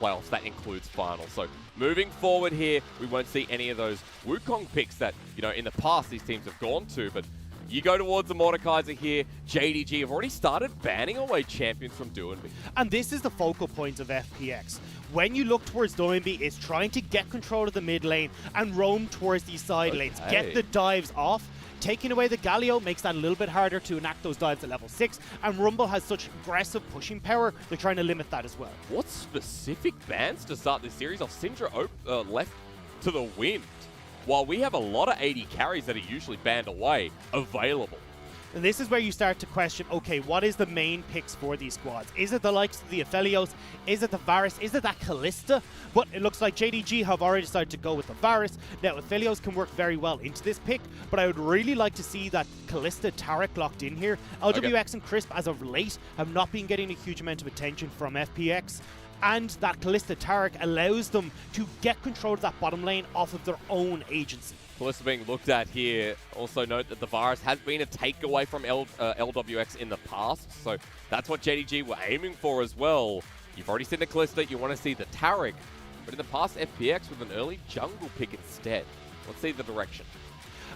playoffs. That includes finals. So moving forward here, we won't see any of those Wukong picks that, you know, in the past these teams have gone to, but you go towards the Mordekaiser here. JDG have already started banning away champions from Doinb. And this is the focal point of FPX. When you look towards Doinb, it's trying to get control of the mid lane and roam towards these side lanes. Get the dives off. Taking away the Galio makes that a little bit harder to enact those dives at level 6. And Rumble has such aggressive pushing power, they're trying to limit that as well. What specific bans to start this series? Syndra left to the wind, while we have a lot of AD carries that are usually banned away available. And this is where you start to question, okay, what is the main picks for these squads? Is it the likes of the Aphelios? Is it the Varus? Is it that Kalista? But it looks like JDG have already decided to go with the Varus. Now, Aphelios can work very well into this pick, but I would really like to see that Kalista Taric locked in here. LwX and Crisp, as of late, have not been getting a huge amount of attention from FPX. And that Kalista Taric allows them to get control of that bottom lane off of their own agency. Kalista being looked at here. Also note that the Varus has been a takeaway from LwX in the past, so that's what JDG were aiming for as well. You've already seen the Kalista, you want to see the Taric, but in the past FPX with an early jungle pick instead. Let's see the direction.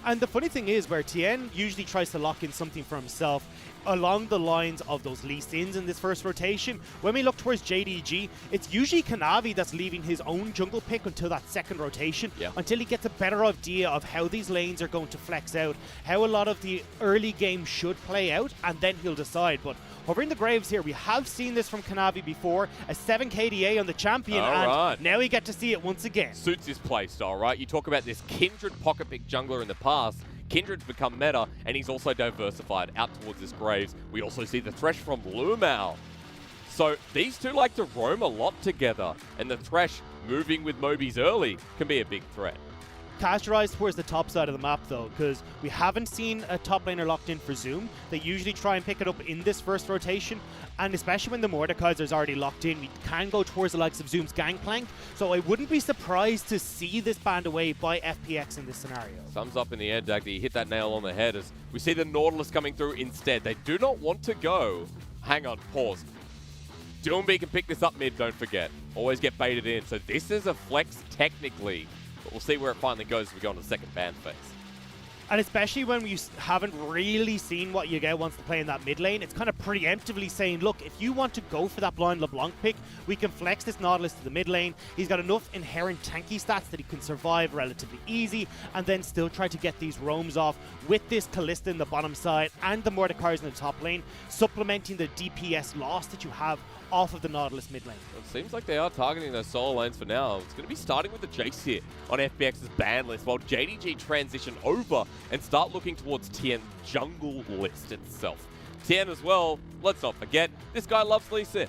And the funny thing is, where Tian usually tries to lock in something for himself along the lines of those Lee Sins in this first rotation, when we look towards JDG, it's usually Kanavi that's leaving his own jungle pick until that second rotation, until he gets a better idea of how these lanes are going to flex out, how a lot of the early game should play out, and then he'll decide. But hovering the graves here, we have seen this from Kanavi before, a 7 KDA on the champion, and now we get to see it once again. Suits his playstyle, right? You talk about this Kindred pocket pick jungler in the past. Kindred's become meta, and he's also diversified out towards this Graves. We also see the Thresh from LvMao. So these two like to roam a lot together, and the Thresh moving with Mobies early can be a big threat. Cast your eyes towards the top side of the map, though, because we haven't seen a top laner locked in for Zoom. They usually try and pick it up in this first rotation, and especially when the Mordekaiser is already locked in, we can go towards the likes of Zoom's Gangplank, so I wouldn't be surprised to see this banned away by FPX in this scenario. Thumbs up in the air, Dagdy. You hit that nail on the head as we see the Nautilus coming through instead. They do not want to go. Hang on, pause. Doinb can pick this up mid, don't forget. Always get baited in, so this is a flex technically. But we'll see where it finally goes as we go on the second ban phase. And especially when we haven't really seen what Yagao wants to play in that mid lane, it's kind of preemptively saying, look, if you want to go for that blind LeBlanc pick, we can flex this Nautilus to the mid lane. He's got enough inherent tanky stats that he can survive relatively easy, and then still try to get these roams off with this Kalista in the bottom side and the Mordekaiser in the top lane, supplementing the DPS loss that you have off of the Nautilus mid lane. It seems like they are targeting those solo lanes for now. It's going to be starting with the Jace here on FPX's ban list, while JDG transition over and start looking towards Tian's jungle list itself. Tian as well, let's not forget, this guy loves Lee Sin.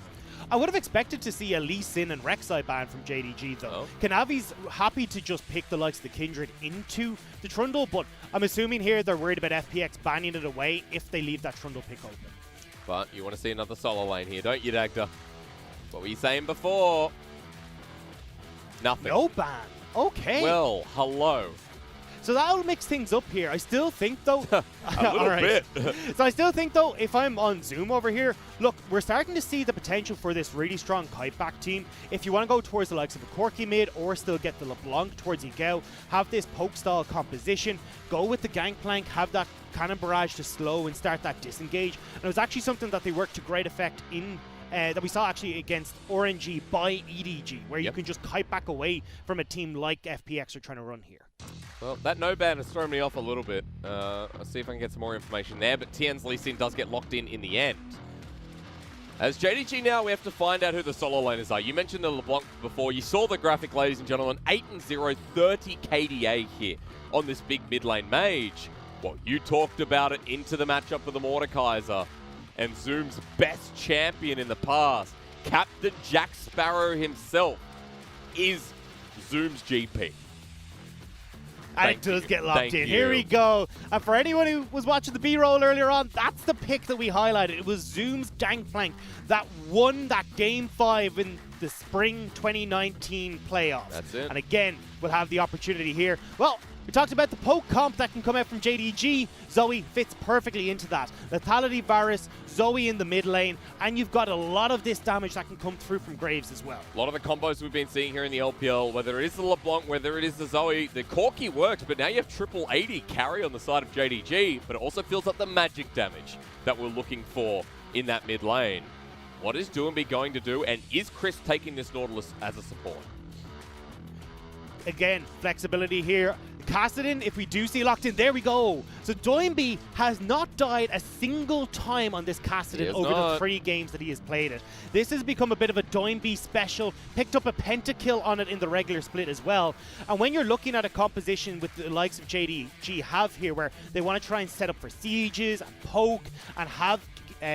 I would have expected to see a Lee Sin and Rek'Sai ban from JDG though. Kanavi's happy to just pick the likes of the Kindred into the Trundle, but I'm assuming here they're worried about FPX banning it away if they leave that Trundle pick open. But you want to see another solo lane here, don't you, Dagda? What were you saying before? Nothing. No ban. Okay. Well, hello. So that'll mix things up here. I still think, though... a little bit. So I still think, though, if I'm on Zoom over here, look, we're starting to see the potential for this really strong kiteback team. If you want to go towards the likes of a Corki mid or still get the LeBlanc towards Yagao, have this poke-style composition, go with the Gangplank, have that cannon barrage to slow and start that disengage. And it was actually something that they worked to great effect in... that we saw actually against RNG by EDG, where you can just kite back away from a team like FPX are trying to run here. Well, that no ban has thrown me off a little bit. Let's see if I can get some more information there, but Tian's Lee Sin does get locked in the end. As JDG now, we have to find out who the solo laners are. You mentioned the LeBlanc before. You saw the graphic, ladies and gentlemen. 8-0, 30 KDA here on this big mid lane mage. Well, you talked about it into the matchup with the Mordekaiser. And Zoom's best champion in the past, Captain Jack Sparrow himself, is Zoom's GP. And it does get locked in. Here we go. And for anyone who was watching the B-roll earlier on, that's the pick that we highlighted. It was Zoom's Gangplank that won that Game 5 in the Spring 2019 playoffs. That's it. And again, we'll have the opportunity here. Well, we talked about the poke comp that can come out from JDG. Zoe fits perfectly into that. Lethality Varus, Zoe in the mid lane, and you've got a lot of this damage that can come through from Graves as well. A lot of the combos we've been seeing here in the LPL, whether it is the LeBlanc, whether it is the Zoe, the Corki works, but now you have triple 80 carry on the side of JDG, but it also fills up the magic damage that we're looking for in that mid lane. What is Doinb going to do, and is Chris taking this Nautilus as a support? Again, flexibility here. Kassadin, if we do see locked in, there we go. So Doinb has not died a single time on this Kassadin over the 3 games that he has played it. This has become a bit of a Doinb special. Picked up a pentakill on it in the regular split as well. And when you're looking at a composition with the likes of JDG have here, where they want to try and set up for sieges and poke and have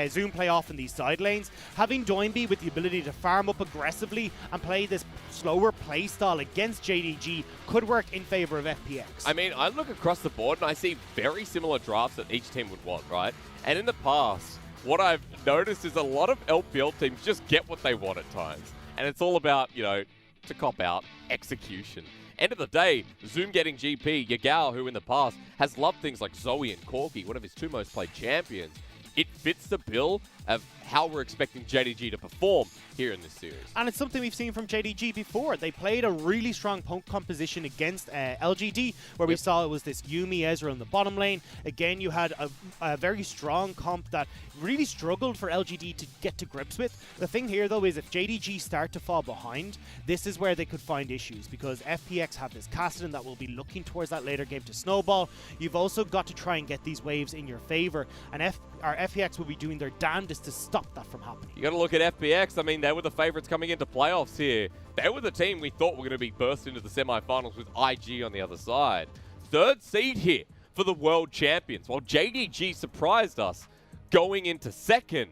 Zoom play off in these side lanes, having Doinb with the ability to farm up aggressively and play this slower play style against JDG could work in favor of FPX. I mean, I look across the board and I see very similar drafts that each team would want, right? And in the past, what I've noticed is a lot of LPL teams just get what they want at times. And it's all about, you know, to cop out, execution. End of the day, Zoom getting GP, Yagao, who in the past has loved things like Zoe and Corki, one of his 2 most played champions. It fits the bill of how we're expecting JDG to perform here in this series. And it's something we've seen from JDG before. They played a really strong poke composition against LGD, where we saw it was this Yuumi Ezreal in the bottom lane. Again, you had a very strong comp that really struggled for LGD to get to grips with. The thing here, though, is if JDG start to fall behind, this is where they could find issues, because FPX have this Kassadin that will be looking towards that later game to snowball. You've also got to try and get these waves in your favor, and FPX will be doing their damnedest to stop that from happening. You got to look at FPX. I mean, they were the favorites coming into playoffs here. They were the team we thought were going to be burst into the semifinals with IG on the other side. 3rd seed here for the world champions, while JDG surprised us going into 2nd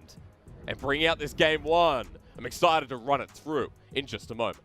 and bringing out this game 1. I'm excited to run it through in just a moment.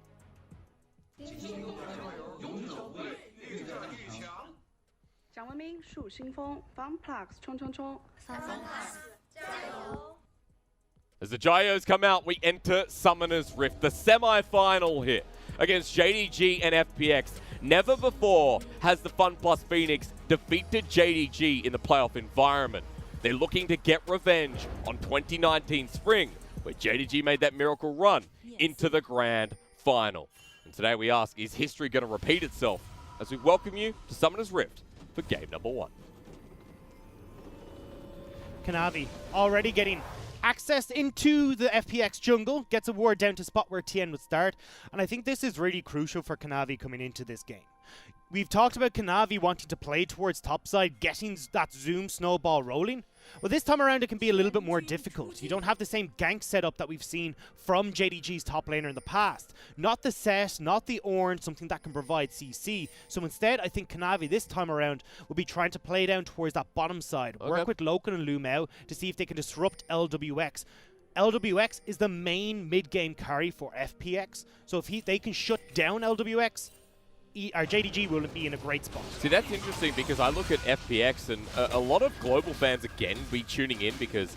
As the Gyos come out, we enter Summoner's Rift, the semi-final here against JDG and FPX. Never before has the FunPlus Phoenix defeated JDG in the playoff environment. They're looking to get revenge on 2019 Spring, where JDG made that miracle run into the grand final. And today we ask, is history going to repeat itself? As we welcome you to Summoner's Rift for game number 1. Kanavi already getting access into the FPX jungle, gets a ward down to spot where Tian would start, and I think this is really crucial for Kanavi coming into this game. We've talked about Kanavi wanting to play towards topside, getting that Zoom snowball rolling. Well, this time around it can be a little bit more difficult. You don't have the same gank setup that we've seen from JDG's top laner in the past. Not the set, not the Ornn, something that can provide CC. So instead, I think Kanavi this time around will be trying to play down towards that bottom side. Okay. Work with Loken and LvMao to see if they can disrupt Lwx. Lwx is the main mid-game carry for FPX. So if they can shut down Lwx, our JDG will be in a great spot. See, that's interesting because I look at FPX and a lot of global fans, again, be tuning in because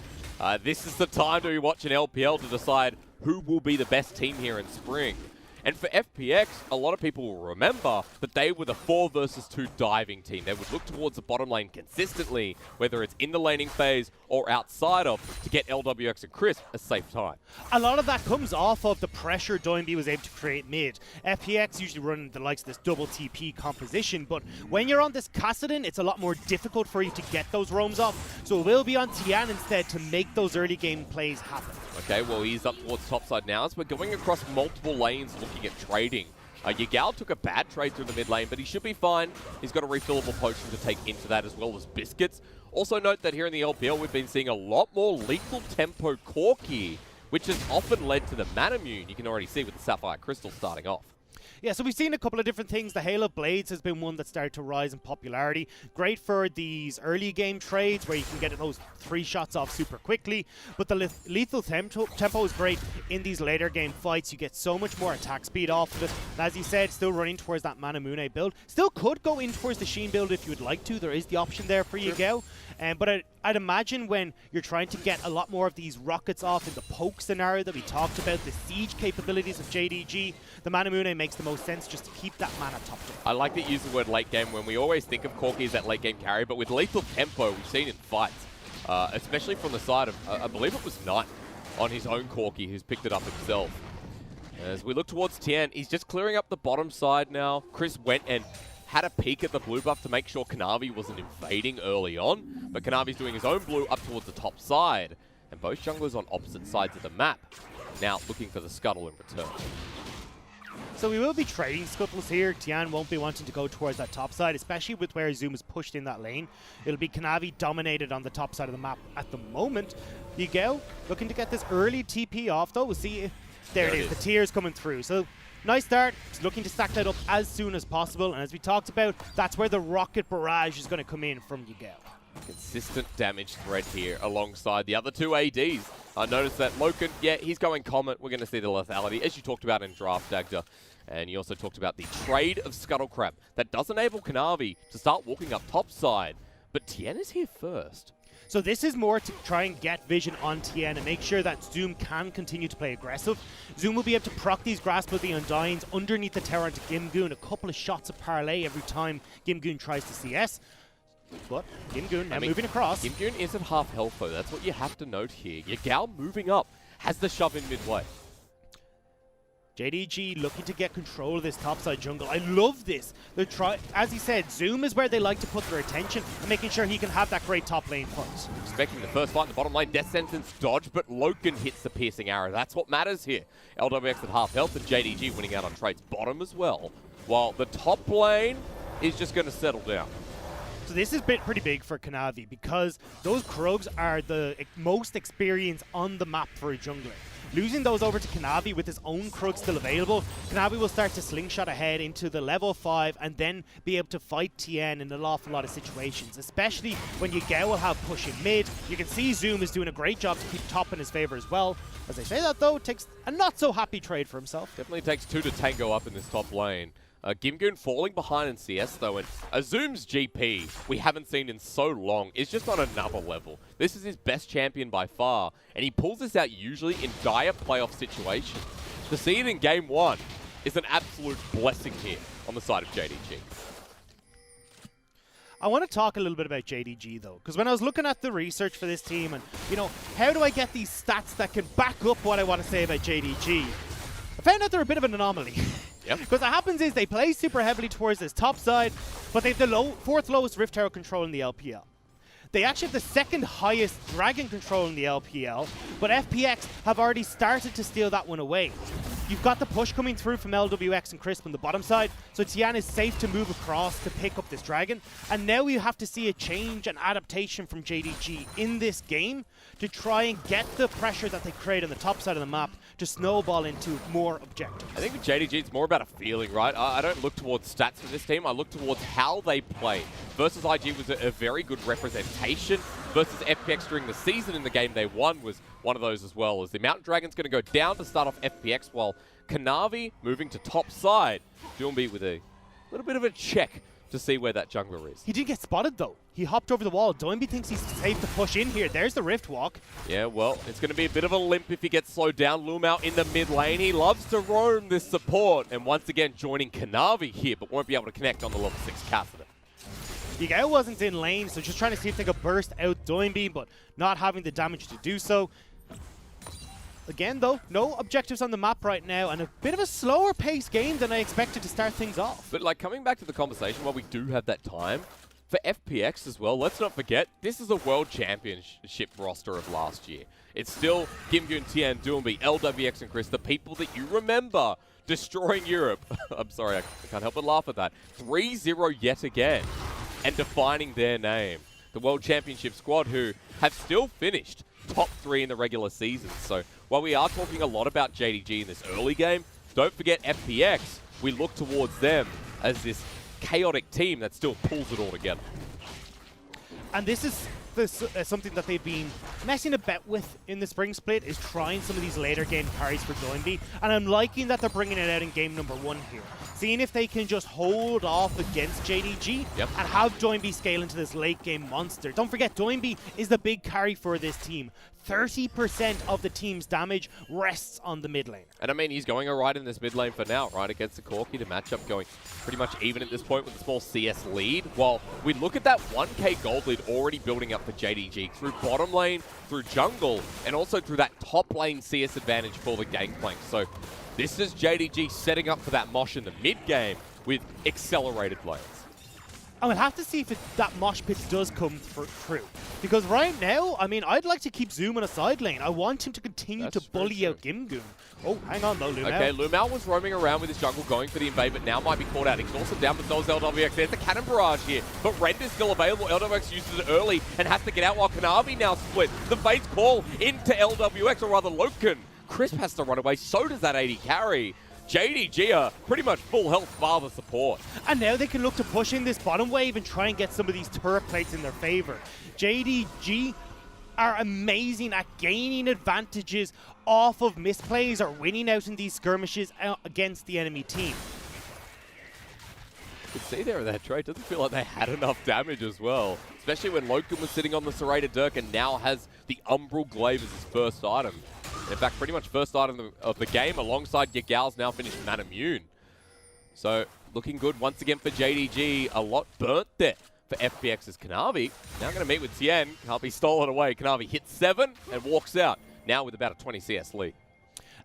this is the time to be watching LPL to decide who will be the best team here in Spring. And for FPX, a lot of people will remember that they were the 4 versus 2 diving team. They would look towards the bottom lane consistently, whether it's in the laning phase or outside of, to get Lwx and Chris a safe time. A lot of that comes off of the pressure Doinb was able to create mid. FPX usually run the likes of this double TP composition, but when you're on this Kassadin, it's a lot more difficult for you to get those roams off. So it will be on Tian instead to make those early game plays happen. Okay, well, he's up towards topside now, so we're going across multiple lanes looking at trading. Yagao took a bad trade through the mid lane, but he should be fine. He's got a refillable potion to take into that, as well as biscuits. Also note that here in the LPL, we've been seeing a lot more lethal tempo Corki, which has often led to the Manamune. You can already see with the Sapphire Crystal starting off. Yeah, so we've seen a couple of different things. The Hail of Blades has been one that started to rise in popularity. Great for these early game trades where you can get those 3 shots off super quickly. But the lethal tempo is great in these later game fights. You get so much more attack speed off of it. And as you said, still running towards that Manamune build. Still could go in towards the Sheen build if you would like to. There is the option there for Yagao. But I'd imagine when you're trying to get a lot more of these rockets off in the poke scenario that we talked about, the siege capabilities of JDG, the Manamune makes the most sense just to keep that mana topped up. I like that you use the word late game when we always think of Corki as that late game carry, but with lethal tempo we've seen in fights, especially from the side of, I believe it was Knight on his own Corki who's picked it up himself. As we look towards Tian, he's just clearing up the bottom side now. Chris went and had a peek at the blue buff to make sure Kanavi wasn't invading early on, but Kanavi's doing his own blue up towards the top side, and both junglers on opposite sides of the map, now looking for the scuttle in return. So we will be trading scuttles here. Tian won't be wanting to go towards that top side, especially with where Zoom is pushed in that lane. It'll be Kanavi dominated on the top side of the map at the moment. Yagao looking to get this early TP off though. We'll see if there it is. The tears coming through. So nice start. He's looking to stack that up as soon as possible. And as we talked about, that's where the rocket barrage is going to come in from Yagao. Consistent damage threat here alongside the other two ADs. I noticed that Loken, yeah, he's going Comet. We're going to see the lethality, as you talked about in Draft, Dagda. And you also talked about the trade of Scuttlecrap. That does enable Kanavi to start walking up top side. But Tian is here first. So this is more to try and get vision on Tian and make sure that Zoom can continue to play aggressive. Zoom will be able to proc these Grasp of the Undyings underneath the tower onto Gimgoon. A couple of shots of parlay every time Gimgoon tries to CS. But Gimgoon now moving across. Gimgoon is at half health though. That's what you have to note here. Yagao moving up has the shove in midway. JDG looking to get control of this topside jungle. I love this. They're as he said, Zoom is where they like to put their attention and making sure he can have that great top lane punch. Expecting the first fight in the bottom lane, Death Sentence dodge, but Loken hits the piercing arrow. That's what matters here. LwX at half health and JDG winning out on trades bottom as well, while the top lane is just going to settle down. So this is pretty big for Kanavi because those Krugs are the most experience on the map for a jungler. Losing those over to Kanavi with his own Krug still available, Kanavi will start to slingshot ahead into the level 5 and then be able to fight Tian in an awful lot of situations, especially when Yagao will have push in mid. You can see Zoom is doing a great job to keep top in his favor as well. As I say that though, it takes a not so happy trade for himself. Definitely takes two to tango up in this top lane. Gimgoon falling behind in CS though, and Zoom's GP we haven't seen in so long is just on another level. This is his best champion by far, and he pulls this out usually in dire playoff situations. To see it in game 1 is an absolute blessing here on the side of JDG. I want to talk a little bit about JDG though, because when I was looking at the research for this team and, you know, how do I get these stats that can back up what I want to say about JDG, I found out they're a bit of an anomaly. Because what happens is they play super heavily towards this top side, but they have the fourth lowest Rift Tower control in the LPL. They actually have the second highest Dragon control in the LPL, but FPX have already started to steal that one away. You've got the push coming through from Lwx and Crisp on the bottom side, so Tian is safe to move across to pick up this Dragon. And now we have to see a change and adaptation from JDG in this game to try and get the pressure that they create on the top side of the map to snowball into more objectives. I think with JDG it's more about a feeling, right? I don't look towards stats for this team, I look towards how they play. Versus IG was a very good representation. Versus FPX during the season in the game they won was one of those as well, as the Mountain Dragon's going to go down to start off FPX, while Kanavi moving to top side. Doinb with a little bit of a check to see where that jungler is. He did get spotted though. He hopped over the wall. Doinb thinks he's safe to push in here. There's the Rift Walk. Yeah, well, it's going to be a bit of a limp if he gets slowed down. LvMao in the mid lane. He loves to roam this support, and once again joining Kanavi here, but won't be able to connect on the level 6 Kassadin. Yagao wasn't in lane, so just trying to see if they could burst out Doinb, but not having the damage to do so. Again, though, no objectives on the map right now, and a bit of a slower paced game than I expected to start things off. But like coming back to the conversation, while we do have that time, for FPX as well, let's not forget, this is a World Championship roster of last year. It's still Gimgoon, Tian, Doinb, LwX and Chris, the people that you remember destroying Europe. I'm sorry, I can't help but laugh at that. 3-0 yet again, and defining their name. The World Championship squad who have still finished top 3 in the regular season. So while we are talking a lot about JDG in this early game, don't forget FPX. We look towards them as this chaotic team that still pulls it all together. And this is this something that they've been messing a bit with in the spring split, is trying some of these later game carries for Doinb, and I'm liking that they're bringing it out in game number 1 here. Seeing if they can just hold off against JDG and have Doinb scale into this late game monster. Don't forget, Doinb is the big carry for this team. 30% of the team's damage rests on the mid lane. And I mean, he's going alright in this mid lane for now, right, against the Corki. The matchup going pretty much even at this point with a small CS lead. While we look at that 1k gold lead already building up for JDG through bottom lane, through jungle, and also through that top lane CS advantage for the Gangplank. So this is JDG setting up for that mosh in the mid game with accelerated lanes. I will have to see if that mosh pit does come through. Because right now, I mean, I'd like to keep Zoom on a side lane. I want him to continue to bully out Gimgoon. Oh, hang on though, LvMao. Okay, LvMao was roaming around with his jungle going for the invade, but now might be caught out. Exhausted down, but those Lwx. There's the cannon barrage here, but Rend is still available. Lwx uses it early and has to get out while Kanavi now split. The fade's call into Lwx, or rather Loken. Crisp has to run away, so does that AD carry. JDG are pretty much full health bar the support. And now they can look to push in this bottom wave and try and get some of these turret plates in their favor. JDG are amazing at gaining advantages off of misplays or winning out in these skirmishes against the enemy team. You can see there in that trade, doesn't feel like they had enough damage as well. Especially when Loken was sitting on the Serrated Dirk and now has the Umbral Glaive as his first item. In fact, pretty much first item of the game alongside Yagao's now finished Man Immune. So, looking good once again for JDG. A lot burnt there for FPX's Kanavi. Now going to meet with Tian. Can't be stolen away. Kanavi hits 7 and walks out. Now with about a 20 CS lead.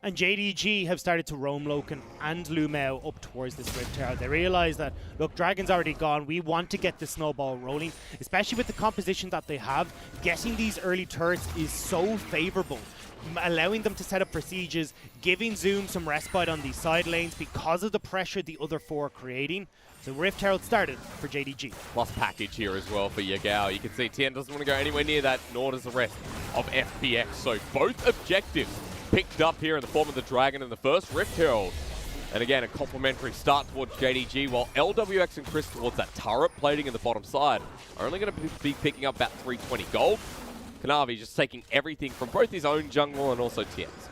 And JDG have started to roam Loken and LvMao up towards this Rift Tower. They realize that, look, Dragon's already gone. We want to get the snowball rolling, especially with the composition that they have. Getting these early turrets is so favorable, allowing them to set up for sieges, giving Zoom some respite on these side lanes because of the pressure the other 4 are creating. So Rift Herald started for JDG. Plus package here as well for Yagao. You can see Tian doesn't want to go anywhere near that, nor does the rest of FPX. So both objectives picked up here in the form of the Dragon and the first Rift Herald. And again, a complimentary start towards JDG, while Lwx and Chris towards that turret plating in the bottom side are only going to be picking up about 320 gold. Kanavi just taking everything from both his own jungle and also Tian's.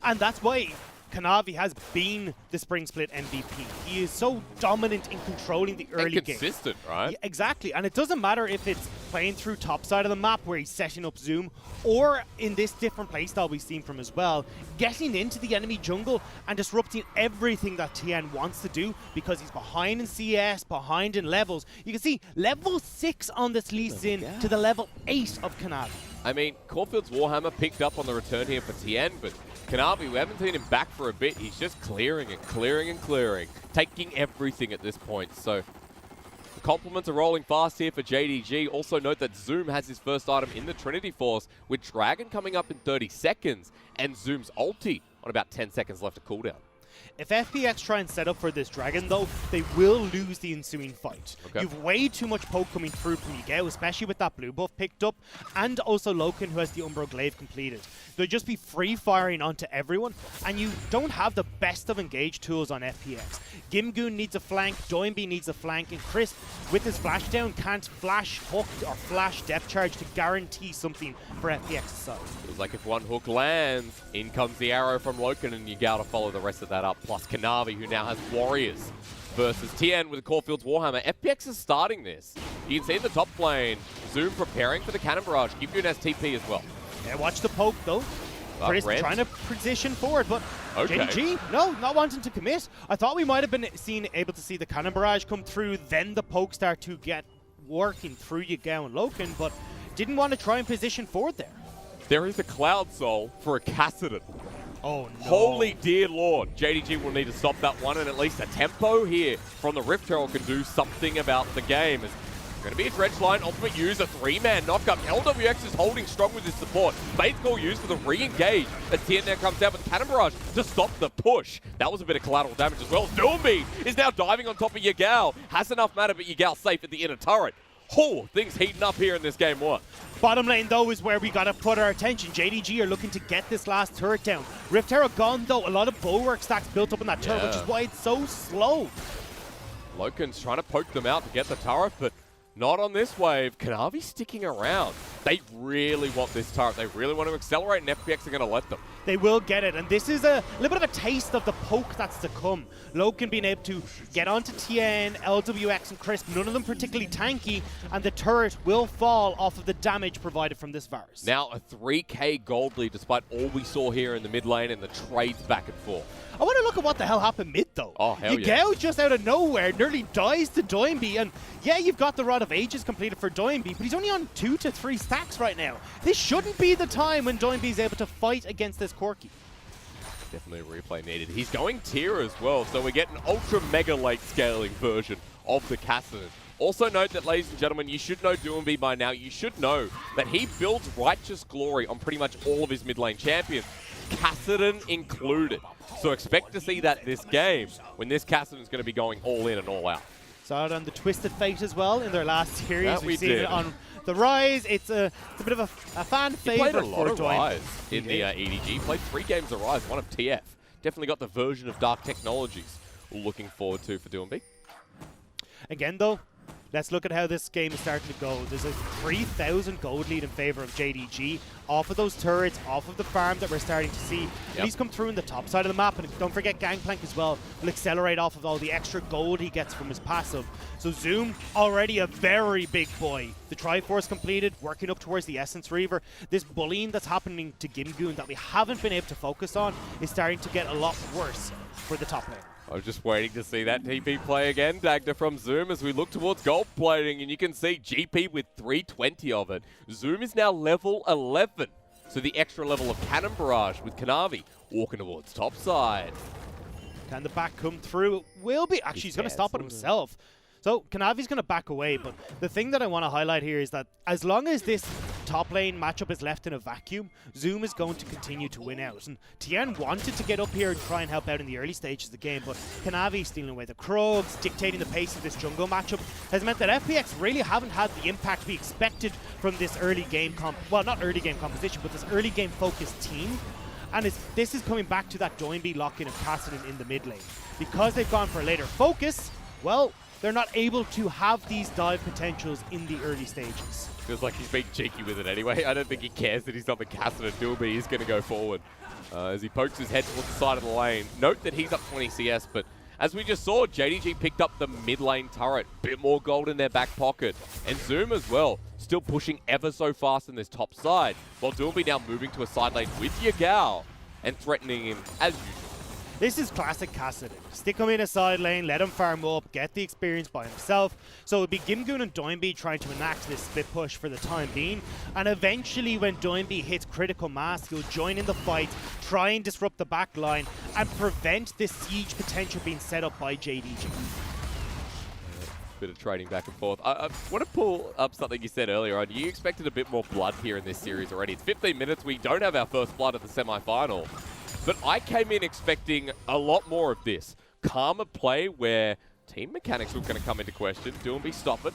And that's why Kanavi has been the Spring Split MVP. He is so dominant in controlling the early game. And consistent, right? Yeah, exactly. And it doesn't matter if it's playing through top side of the map where he's setting up Zoom, or in this different playstyle we've seen from as well, getting into the enemy jungle and disrupting everything that Tian wants to do because he's behind in CS, behind in levels. You can see level 6 on this Lee Sin to the level 8 of Kanavi. I mean, Caulfield's Warhammer picked up on the return here for Tian, but Kanavi, we haven't seen him back for a bit. He's just clearing and clearing and clearing, taking everything at this point. So the compliments are rolling fast here for JDG. Also note that Zoom has his first item in the Trinity Force, with Dragon coming up in 30 seconds and Zoom's ulti on about 10 seconds left to cooldown. If FPX try and set up for this Dragon, though, they will lose the ensuing fight. Okay. You've way too much poke coming through from Yagao, especially with that blue buff picked up, and also Loken, who has the Umbral Glaive completed. They'll just be free-firing onto everyone, and you don't have the best of engage tools on FPX. Gimgoon needs a flank, Doinb needs a flank, and Chris, with his flash down, can't flash hook or flash depth charge to guarantee something for FPX's side. Feels like if one hook lands, in comes the arrow from Loken, and Yagao to follow the rest of that up. Plus Kanavi, who now has Warriors versus Tian with Caulfield's Warhammer. FPX is starting this. You can see in the top lane, Zoom preparing for the Cannon Barrage. Gimgoon has TP as well. Yeah, watch the poke though. Chris trying to position forward, but JDG, no, not wanting to commit. I thought we might have been able to see the Cannon Barrage come through, then the poke start to get working through Yagao and Loken, but didn't want to try and position forward there. There is a Cloud Soul for a Kassadin. Oh no. Holy dear Lord. JDG will need to stop that one, and at least a tempo here from the Rift Herald can do something about the game. It's going to be a dredge line, ultimate use, a 3-man knockup. Lwx is holding strong with his support. Faith Call used for the re-engage as Tian now comes down with Cannon Barrage to stop the push. That was a bit of collateral damage as well. Doinb is now diving on top of Yagao. Has enough mana, but Yagao safe at the inner turret. Oh, things heating up here in this game one. Bottom lane, though, is where we got to put our attention. JDG are looking to get this last turret down. Rift Herald gone, though. A lot of bulwark stacks built up in that turret, which is why it's so slow. Loken's trying to poke them out to get the turret, but not on this wave. Kanavi sticking around. They really want this turret. They really want to accelerate, and FPX are going to let them. They will get it, and this is a little bit of a taste of the poke that's to come. Loken being able to get onto Tian, Lwx, and Crisp, none of them particularly tanky, and the turret will fall off of the damage provided from this Varus. Now a 3k gold lead, despite all we saw here in the mid lane and the trades back and forth. I want to look at what the hell happened mid, though. Oh, hell yeah. Yagao just out of nowhere nearly dies to Doinb, and yeah, you've got the Rod of Ages completed for Doinb, but he's only on 2 to 3 stacks right now. This shouldn't be the time when Doinb is able to fight against this Corki. Definitely a replay needed. He's going tier as well, so we get an ultra mega late scaling version of the Kassadin. Also note that, ladies and gentlemen, you should know Doinb by now. You should know that he builds righteous glory on pretty much all of his mid lane champions, Kassadin included. So expect to see that this game, when this Kassadin is going to be going all in and all out. Saw it on the Twisted Fate as well in their last series. That We've seen it on the Rise. It's a bit of a fan favorite played a lot for of Doinb. Rise in the EDG. Played 3 games of Rise, one of TF. Definitely got the version of Dark Technologies looking forward to for Doinb. Again, though, let's look at how this game is starting to go. There's a 3,000 gold lead in favor of JDG off of those turrets, off of the farm that we're starting to see. At least come through in the top side of the map, and don't forget Gangplank as well will accelerate off of all the extra gold he gets from his passive. So Zoom, already a very big boy. The Triforce completed, working up towards the Essence Reaver. This bullying that's happening to Gimgoon that we haven't been able to focus on is starting to get a lot worse for the top lane. I was just waiting to see that TP play again, Dagda from Zoom, as we look towards gold plating, and you can see GP with 320 of it. Zoom is now level 11, so the extra level of Cannon Barrage with Kanavi walking towards top side. Can the back come through? It will be. Actually, he's going to stop it himself. So Kanavi's going to back away, but the thing that I want to highlight here is that as long as this top lane matchup is left in a vacuum, Zoom is going to continue to win out. And Tian wanted to get up here and try and help out in the early stages of the game, but Kanavi stealing away the Krogs, dictating the pace of this jungle matchup, has meant that FPX really haven't had the impact we expected from this early game well, not early game composition, but this early game focused team. And this is coming back to that Doinb lock-in of Kassadin in the mid lane. Because they've gone for a later focus, well, they're not able to have these dive potentials in the early stages. Feels like he's being cheeky with it anyway. I don't think he cares that he's not the Kassadin Doinb. He's going to go forward as he pokes his head towards the side of the lane. Note that he's up 20 CS, but as we just saw, JDG picked up the mid lane turret. Bit more gold in their back pocket. And Zoom as well, still pushing ever so fast in this top side, while Doinb now moving to a side lane with Yagao and threatening him as usual. This is classic Kassadin. Stick him in a side lane, let him farm up, get the experience by himself. So it would be Gimgoon and Doinb trying to enact this split push for the time being. And eventually when Doinb hits critical mass, he'll join in the fight, try and disrupt the back line, and prevent this siege potential being set up by JDG. Bit of trading back and forth. I want to pull up something you said earlier on. You expected a bit more blood here in this series already. It's 15 minutes. We don't have our first blood at the semi-final. But I came in expecting a lot more of this. Calmer play where team mechanics were going to come into question. Doinb stop it.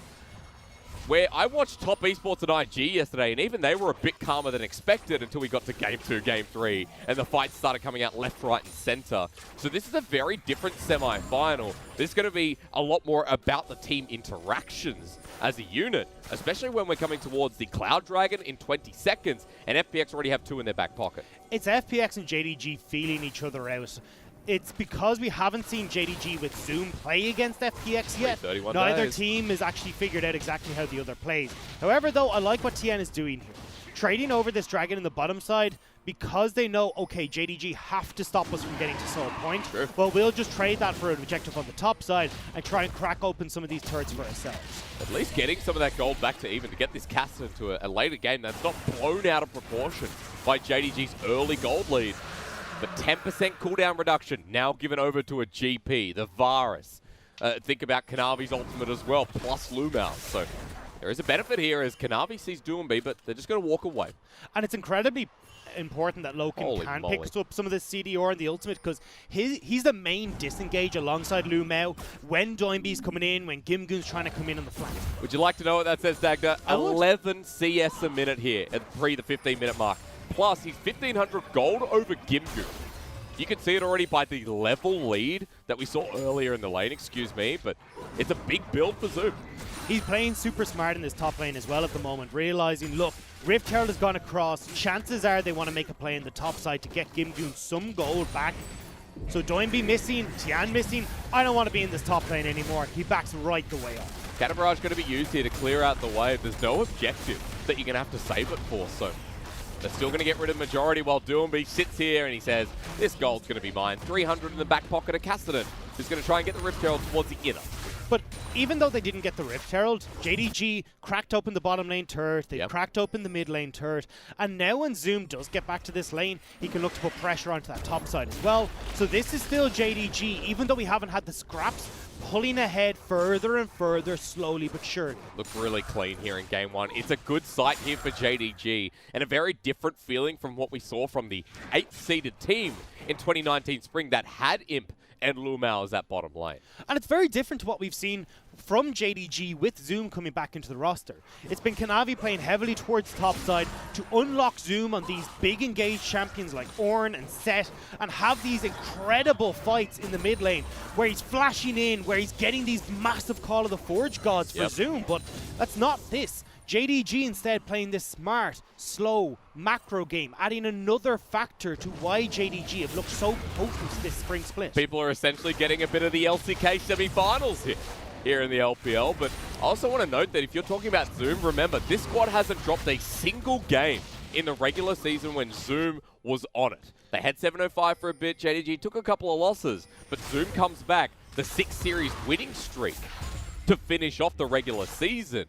Where I watched top esports at IG yesterday, and even they were a bit calmer than expected until we got to Game 2, Game 3, and the fights started coming out left, right, and center. So this is a very different semi-final. This is going to be a lot more about the team interactions as a unit, especially when we're coming towards the Cloud Dragon in 20 seconds, and FPX already have 2 in their back pocket. It's FPX and JDG feeling each other out. It's because we haven't seen JDG with Zoom play against FPX yet. Neither team has actually figured out exactly how the other plays. However, though, I like what Tian is doing here. Trading over this dragon in the bottom side because they know, okay, JDG have to stop us from getting to Soul Point. Sure. Well, we'll just trade that for an objective on the top side and try and crack open some of these turrets for ourselves. At least getting some of that gold back to even to get this Kassadin to a later game that's not blown out of proportion by JDG's early gold lead. But 10% cooldown reduction now given over to a GP, the Varus. Think about Kanavi's ultimate as well, plus LvMao. So there is a benefit here as Kanavi sees Doinb, but they're just going to walk away. And it's incredibly important that Loken can pick up some of the CDR and the ultimate because he's the main disengage alongside LvMao when Doinb's coming in, when Gimgoon's trying to come in on the flank. Would you like to know what that says, Dagda? 11 CS a minute here at the 15-minute mark. Plus, he's 1,500 gold over Gimgoon. You can see it already by the level lead that we saw earlier in the lane, excuse me, but it's a big build for Zoom. He's playing super smart in this top lane as well at the moment, realizing, look, Rift Herald has gone across. Chances are they want to make a play in the top side to get Gimgoon some gold back. So Doinb missing, Tian missing. I don't want to be in this top lane anymore. He backs right the way up. Cannon Barrage going to be used here to clear out the wave. There's no objective that you're going to have to save it for, so they're still going to get rid of majority while Doinb sits here and he says, this gold's going to be mine. 300 in the back pocket of Kassadin, who's going to try and get the Rift Herald towards the inner. But even though they didn't get the Rift Herald, JDG cracked open the bottom lane turret, they cracked open the mid lane turret, and now when Zoom does get back to this lane, he can look to put pressure onto that top side as well. So this is still JDG, even though we haven't had the scraps, pulling ahead further and further, slowly but surely. Look really clean here in game one. It's a good sight here for JDG, and a very different feeling from what we saw from the 8th-seeded team in 2019 spring that had Imp and LvMao as that bottom lane. And it's very different to what we've seen from JDG with Zoom coming back into the roster. It's been Kanavi playing heavily towards top side to unlock Zoom on these big engaged champions like Ornn and Set and have these incredible fights in the mid lane where he's flashing in, where he's getting these massive Call of the Forge gods for Zoom, but that's not this. JDG instead playing this smart, slow, macro game, adding another factor to why JDG have looked so potent this spring split. People are essentially getting a bit of the LCK semi-finals here in the LPL, but I also want to note that if you're talking about Zoom, remember, this squad hasn't dropped a single game in the regular season when Zoom was on it. They had 705 for a bit, JDG took a couple of losses, but Zoom comes back, the 6-series winning streak to finish off the regular season.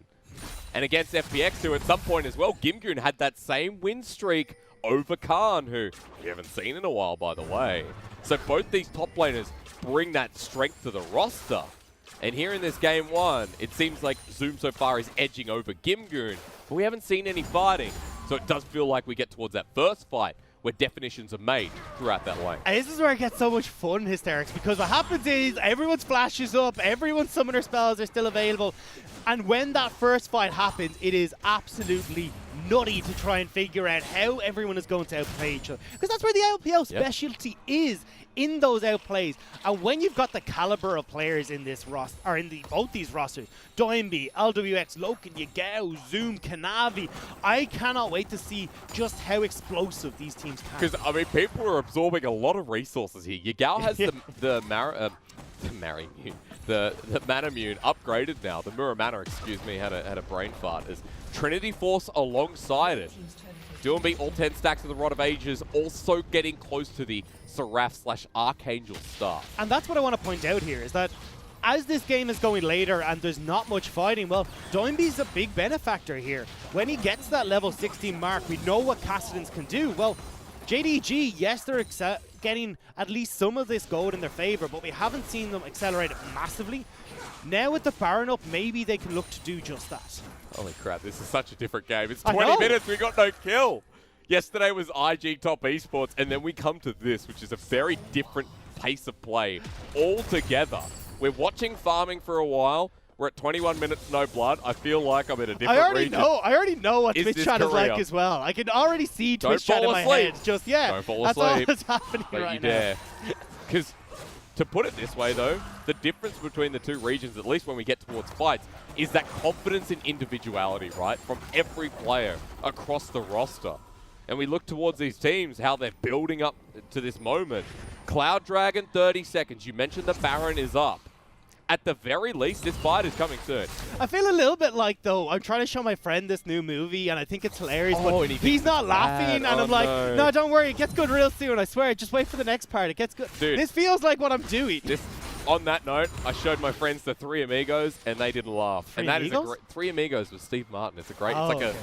And against FPX, who at some point as well, Gimgoon had that same win streak over Khan, who we haven't seen in a while, by the way. So both these top laners bring that strength to the roster. And here in this game one, it seems like Zoom so far is edging over Gimgoon, but we haven't seen any fighting. So it does feel like we get towards that first fight where definitions are made throughout that lane. And this is where it gets so much fun, Hysterics, because what happens is everyone's flashes up, everyone's summoner spells are still available, and when that first fight happens, it is absolutely nutty to try and figure out how everyone is going to outplay each other. Because that's where the LPL specialty is, in those outplays. And when you've got the caliber of players in this roster, or in both these rosters, Doinb, Lwx, Loken, Yagao, Zoom, Kanavi, I cannot wait to see just how explosive these teams can. Because, I mean, people are absorbing a lot of resources here. Yagao has the Manamune upgraded now. The Muramana, excuse me, had a brain fart. As Trinity Force alongside it. Doinb all 10 stacks of the Rod of Ages, also getting close to the Seraph/Archangel staff. And that's what I want to point out here, is that as this game is going later and there's not much fighting, well, Doinb's a big benefactor here. When he gets that level 16 mark, we know what Kassadins can do. Well, JDG, yes, they're getting at least some of this gold in their favor, but we haven't seen them accelerate it massively. Now with the Baron up, maybe they can look to do just that. Holy crap, this is such a different game. It's 20 minutes, we got no kill. Yesterday was IG top esports, and then we come to this, which is a very different pace of play altogether. We're watching farming for a while. We're at 21 minutes, no blood. I feel like I'm in a different region. I already know what Twitch chat is like as well. I can already see Twitch chat in my head. Just, Don't fall that's asleep. all that's happening right now. Because to put it this way, though, the difference between the two regions, at least when we get towards fights, is that confidence in individuality, right? From every player across the roster. And we look towards these teams, how they're building up to this moment. Cloud Dragon, 30 seconds. You mentioned the Baron is up. At the very least, this fight is coming soon. I feel a little bit like, though, I'm trying to show my friend this new movie, and I think it's hilarious, but he's not laughing, and I'm like, no, don't worry, it gets good real soon, I swear, just wait for the next part, it gets good. Dude, this feels like what I'm doing. On that note, I showed my friends the Three Amigos, and they didn't laugh. Three Amigos with Steve Martin. It's a great, it's like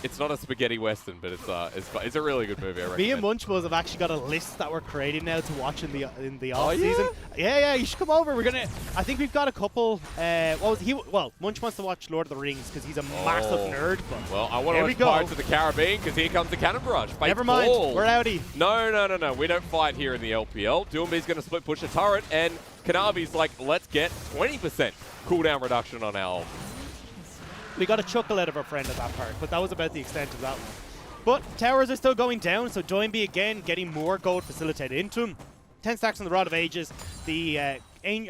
it's not a spaghetti western, but it's a really good movie. I recommend. Me and Munchbuzz have actually got a list that we're creating now to watch in the off season. Yeah, you should come over. I think we've got a couple. Well, Munch wants to watch Lord of the Rings because he's a massive nerd. But well, I want to watch Pirates of the Caribbean because here comes the Cannon Barrage. Never mind, we're outie. No. We don't fight here in the LPL. Doinb's going to split push a turret, and Kanavi's like, let's get 20% cooldown reduction on our. We got a chuckle out of our friend at that part, but that was about the extent of that one. But towers are still going down, so Doinb again getting more gold facilitated into him. 10 stacks on the Rod of Ages. The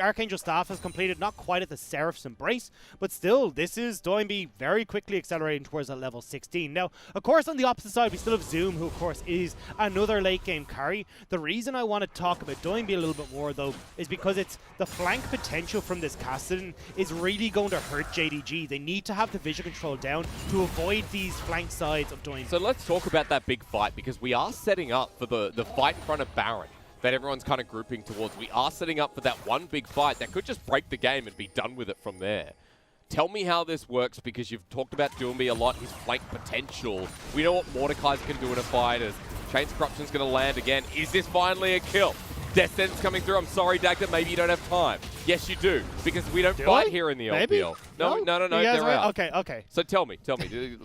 Archangel Staff has completed, not quite at the Seraph's Embrace, but still, this is Doinb very quickly accelerating towards that level 16. Now, of course, on the opposite side, we still have Zoom, who, of course, is another late-game carry. The reason I want to talk about Doinb a little bit more, though, is because it's the flank potential from this Kassadin is really going to hurt JDG. They need to have the vision control down to avoid these flank sides of Doinb. So let's talk about that big fight, because we are setting up for the fight in front of Baron that everyone's kind of grouping towards. We are setting up for that one big fight that could just break the game and be done with it from there. Tell me how this works, because you've talked about Doinb a lot, his flank potential. We know what Mordekaiser can do in a fight, as Chain's Corruption's going to land again. Is this finally a kill? Death Sentence coming through. I'm sorry, Dagda, maybe you don't have time. Yes, you do, because we don't fight here in the LPL. No, they're out. Okay. So tell me,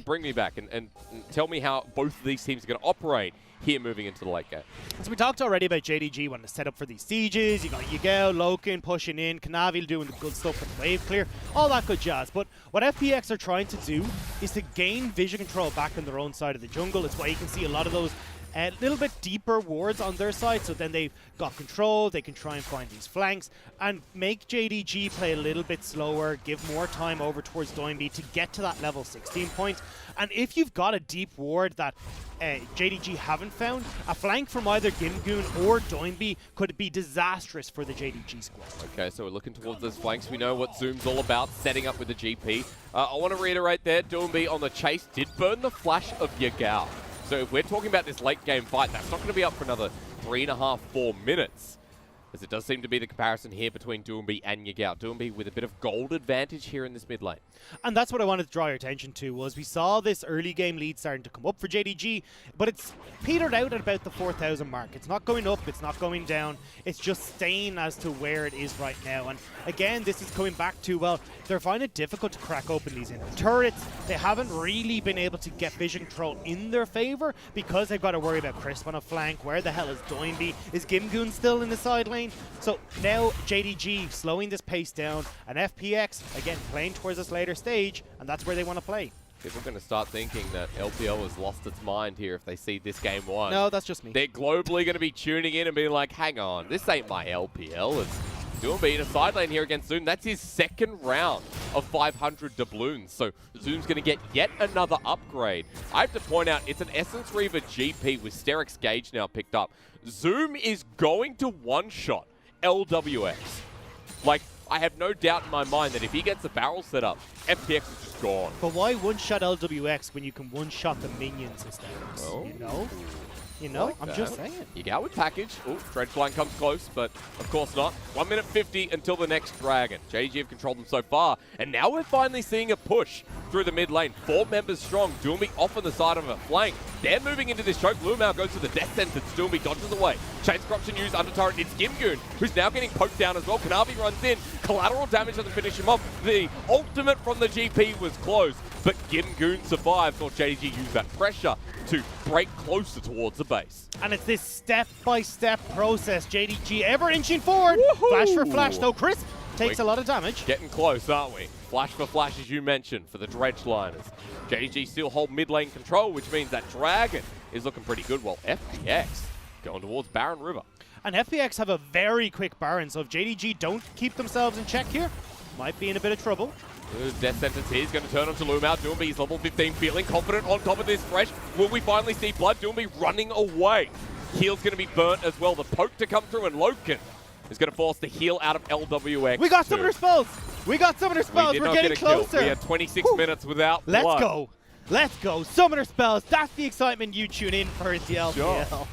bring me back and tell me how both of these teams are going to operate here moving into the late game. So we talked already about JDG wanting to set up for these sieges. You got Yagao, Loken pushing in, Kanavi doing the good stuff with the wave clear, all that good jazz. But what FPX are trying to do is to gain vision control back on their own side of the jungle. It's why you can see a lot of those a little bit deeper wards on their side, so then they've got control, they can try and find these flanks and make JDG play a little bit slower, give more time over towards Doinb to get to that level 16 point. And if you've got a deep ward that JDG haven't found, a flank from either Gimgoon or Doinb could be disastrous for the JDG squad. Okay, so we're looking towards those flanks. We know what Zoom's all about, setting up with the GP. I want to reiterate there, Doinb on the chase did burn the flash of Yagao. So if we're talking about this late game fight, that's not going to be up for another 3.5, 4 minutes. As it does seem to be the comparison here between Doinb and Yagao. Doinb with a bit of gold advantage here in this mid lane. And that's what I wanted to draw your attention to, was we saw this early game lead starting to come up for JDG, but it's petered out at about the 4,000 mark. It's not going up, it's not going down, it's just staying as to where it is right now. And again, this is coming back to, well, they're finding it difficult to crack open these inner turrets. They haven't really been able to get vision control in their favor because they've got to worry about Crisp on a flank. Where the hell is Doinb? Is Gimgoon still in the side lane? So now JDG slowing this pace down, and FPX again playing towards this later stage, and that's where they want to play. People are going to start thinking that LPL has lost its mind here if they see this game won. No, that's just me. They're globally going to be tuning in and being like, hang on, this ain't my LPL. It's Doinb in a side lane here against Zoom. That's his second round of 500 doubloons. So Zoom's going to get yet another upgrade. I have to point out, it's an Essence Reaver GP with Sterix Gauge now picked up. Zoom is going to one-shot Lwx. Like, I have no doubt in my mind that if he gets the barrel set up, FPX is just gone. But why one-shot Lwx when you can one-shot the minions instead? Oh. You know? You know, like I'm that. just saying. Yagao with package. Oh, Dredgeline comes close, but of course not. 1 minute 50 until the next Dragon. JDG have controlled them so far, and now we're finally seeing a push through the mid lane. 4 members strong. Doinb off on the side of a flank. They're moving into this choke. LvMao goes to the death sentence. Doinb dodges away. Chain's Corruption used under turret. It's Gimgoon, who's now getting poked down as well. Kanavi runs in. Collateral damage doesn't finish him off. The ultimate from the GP was close, but Gimgoon survives, or JDG used that pressure to break closer towards the base. And it's this step-by-step process. JDG ever inching forward. Flash for flash, though. Crisp takes a lot of damage. Getting close, aren't we? Flash for flash, as you mentioned, for the Dredgeliners. JDG still hold mid lane control, which means that Dragon is looking pretty good, while FPX going towards Baron River. And FPX have a very quick Baron, so if JDG don't keep themselves in check here, might be in a bit of trouble. Death Sentence here is going to turn onto LvMao. Doinb is level 15, feeling confident on top of this Thresh. Will we finally see blood? Doinb running away. Heal's going to be burnt as well. The poke to come through, and Loken is going to force the heal out of Lwx. We got summoner spells! We got summoner spells! We're getting closer! We had 26 minutes without blood. Let's go! Let's go! Summoner spells! That's the excitement you tune in for the LPL. Sure.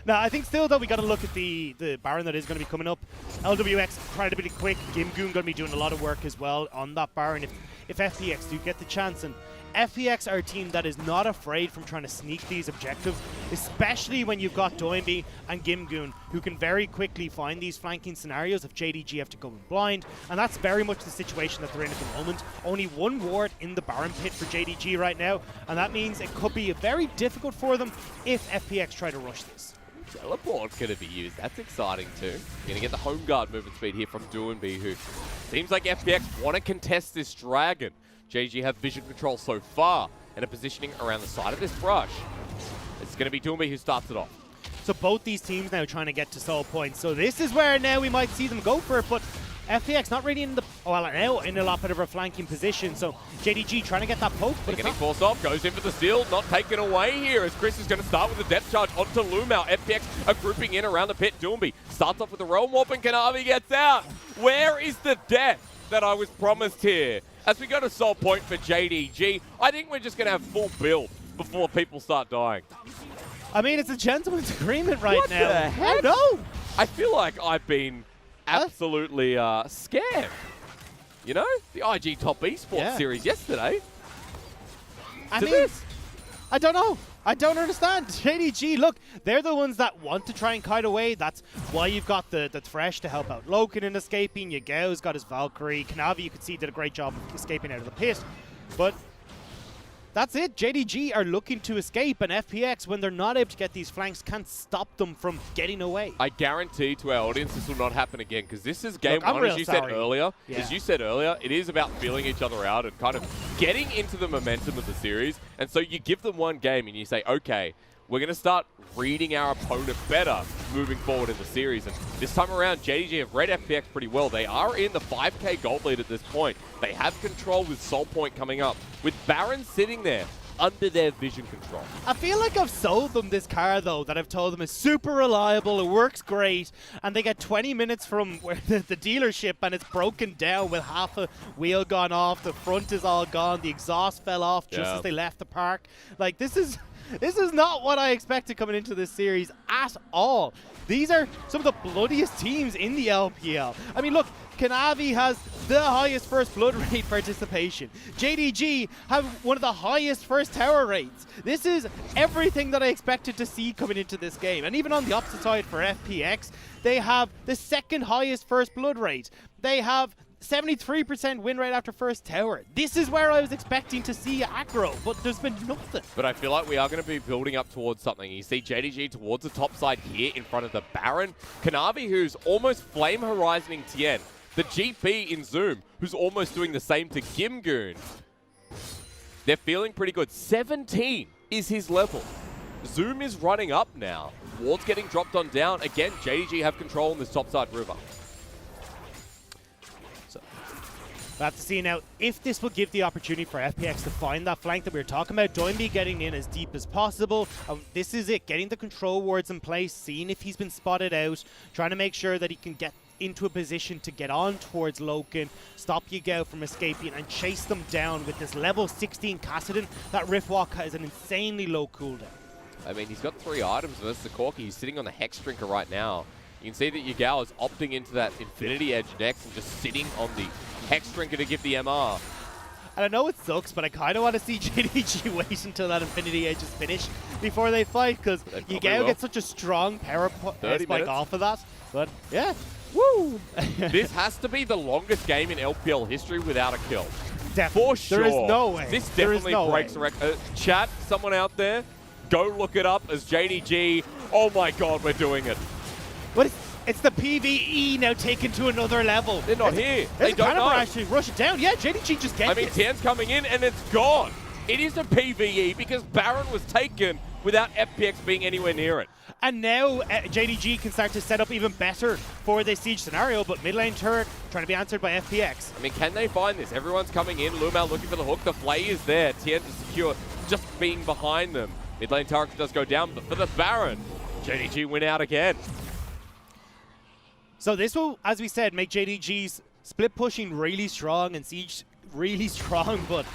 Now, I think still, though, we got to look at the Baron that is going to be coming up. Lwx incredibly quick. Gimgoon going to be doing a lot of work as well on that Baron if FPX do get the chance. And FPX are a team that is not afraid from trying to sneak these objectives, especially when you've got Doinb and Gimgoon, who can very quickly find these flanking scenarios if JDG have to go in blind. And that's very much the situation that they're in at the moment. Only one ward in the Baron pit for JDG right now, and that means it could be very difficult for them if FPX try to rush this. Teleport's going to be used. That's exciting too. Going to get the home guard movement speed here from Doinb, who seems like FPX want to contest this Dragon. JDG have vision control so far, and a positioning around the side of this brush. It's going to be Doinb who starts it off. So both these teams now trying to get to soul points. So this is where now we might see them go for it, but FPX not really in the, well, now in a lot better of a flanking position. So JDG trying to get that poke, but they're getting forced off, goes in for the steal, not taken away here as Chris is going to start with a depth charge onto LvMao. FPX are grouping in around the pit. Doinb starts off with the Realm Warp and Kanavi gets out. Where is the death that I was promised here? As we go to soul point for JDG, I think we're just going to have full build before people start dying. I mean, it's a gentleman's agreement right what now. The heck? No. I feel like I've been absolutely scammed. You know, the IG Top Esports series yesterday. I mean, I don't know. I don't understand. JDG, look, they're the ones that want to try and kite away. That's why you've got the Thresh to help out Loken in escaping. Yagao's got his Valkyrie. Kanavi, you could see, did a great job of escaping out of the pit. But that's it. JDG are looking to escape, and FPX, when they're not able to get these flanks, can't stop them from getting away. I guarantee to our audience this will not happen again, because this is game one, as you said earlier. As you said earlier, it is about feeling each other out and kind of getting into the momentum of the series. And so you give them one game and you say, okay, we're going to start reading our opponent better moving forward in the series. And this time around, JDG have read FPX pretty well. They are in the 5k gold lead at this point. They have control with Soul Point coming up, with Baron sitting there under their vision control. I feel like I've sold them this car, though, that I've told them is super reliable, it works great, and they get 20 minutes from where the dealership and it's broken down with half a wheel gone off, the front is all gone, the exhaust fell off just as they left the park. Like, this is not what I expected coming into this series at all. These are some of the bloodiest teams in the LPL. I mean, look, Kanavi has the highest first blood rate participation. JDG have one of the highest first tower rates. This is everything that I expected to see coming into this game. And even on the opposite side for FPX, they have the second highest first blood rate. They have 73% win rate after first tower. This is where I was expecting to see aggro, but there's been nothing. But I feel like we are going to be building up towards something. You see JDG towards the top side here in front of the Baron. Kanavi, who's almost flame horizoning Tian. The GP in Zoom, who's almost doing the same to Gimgoon. They're feeling pretty good. 17 is his level. Zoom is running up now. Ward's getting dropped on down. Again, JDG have control in this topside river. We'll have to see now if this will give the opportunity for FPX to find that flank that we were talking about. Doinb getting in as deep as possible. This is it, getting the control wards in place, seeing if he's been spotted out, trying to make sure that he can get into a position to get on towards Loken, stop Yagao from escaping, and chase them down with this level 16 Kassadin. That Rift Walk has an insanely low cooldown. I mean, he's got 3 items versus the Corki. He's sitting on the Hex Drinker right now. You can see that Yagao is opting into that Infinity Edge next and just sitting on the Hex Drinker to give the MR. And I know it sucks, but I kind of want to see JDG wait until that Infinity Edge is finished before they fight, because Yagao gets such a strong power spike off of that. But yeah, woo! This has to be the longest game in LPL history without a kill. Definitely. For sure. There is no way. This definitely breaks a record. Chat, someone out there, go look it up as JDG. Oh my god, we're doing it. What is... It's the PvE now taken to another level. They're not here. They don't know. Actually rush it down. Yeah, JDG just gets it. I mean, Tian's coming in and it's gone. It is a PvE because Baron was taken without FPX being anywhere near it. And now JDG can start to set up even better for this siege scenario, but mid lane turret trying to be answered by FPX. I mean, can they find this? Everyone's coming in. LvMao looking for the hook. The Flay is there. Tian to secure, just being behind them. Mid lane turret does go down, but for the Baron, JDG win out again. So this will, as we said, make JDG's split pushing really strong and siege really strong, but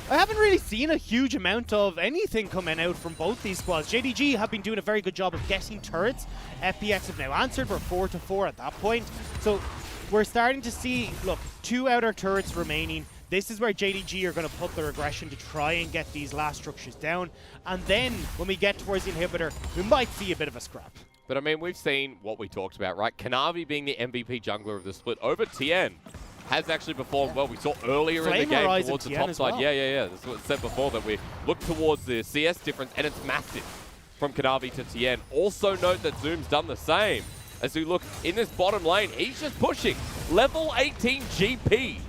I haven't really seen a huge amount of anything coming out from both these squads. JDG have been doing a very good job of getting turrets. FPX have now answered. We're 4-4 at that point. So we're starting to see, look, 2 outer turrets remaining. This is where JDG are going to put their aggression to try and get these last structures down. And then when we get towards the inhibitor, we might see a bit of a scrap. But I mean, we've seen what we talked about, right? Kanavi being the MVP jungler of the split over Tian has actually performed well. We saw earlier in the game towards the top side. Yeah. That's what I said before, that we look towards the CS difference, and it's massive from Kanavi to Tian. Also note that Zoom's done the same. As we look in this bottom lane, he's just pushing. Level 18 GP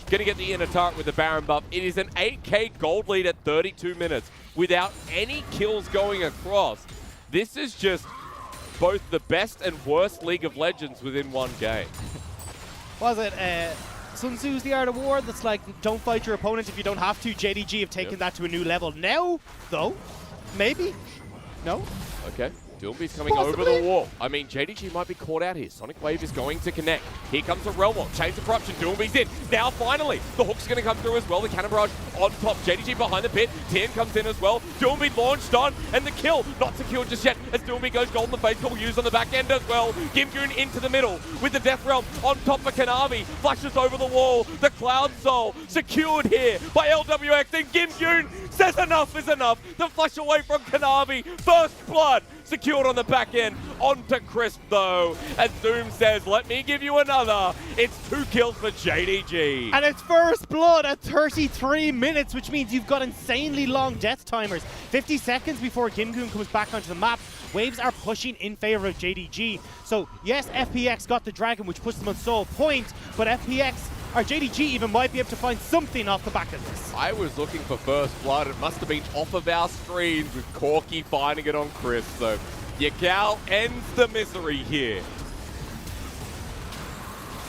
Gonna get the inner turret with the Baron buff. It is an 8k gold lead at 32 minutes without any kills going across. This is just both the best and worst League of Legends within one game. Was it Sun Tzu's The Art of War that's like, don't fight your opponent if you don't have to? JDG have taken that to a new level. Now, though, maybe? No? Okay. Doinb's coming over the wall. I mean, JDG might be caught out here. Sonic Wave is going to connect. Here comes the LvMao. Chains of Corruption. Doinb's in. Now, finally, the hook's going to come through as well. The Cannon Barrage on top. JDG behind the pit. Tian comes in as well. Doinb launched on. And the kill. Not secured just yet. As Doinb goes golden. The Face Call used on the back end as well. Gimgoon into the middle with the Death Realm on top of Kanavi. Flashes over the wall. The Cloud Soul secured here by Lwx. And Gimgoon says enough is enough. The flash away from Kanavi. First blood. Secured on the back end, onto Crisp though, as Zoom says, let me give you another. It's 2 kills for JDG. And it's first blood at 33 minutes, which means you've got insanely long death timers. 50 seconds before Gimgoon comes back onto the map. Waves are pushing in favor of JDG. So yes, FPX got the Dragon, which puts them on sole point, but FPX or JDG even might be able to find something off the back of this. I was looking for first blood. It must have been off of our screens with Corki finding it on Chris. So Yagao ends the misery here.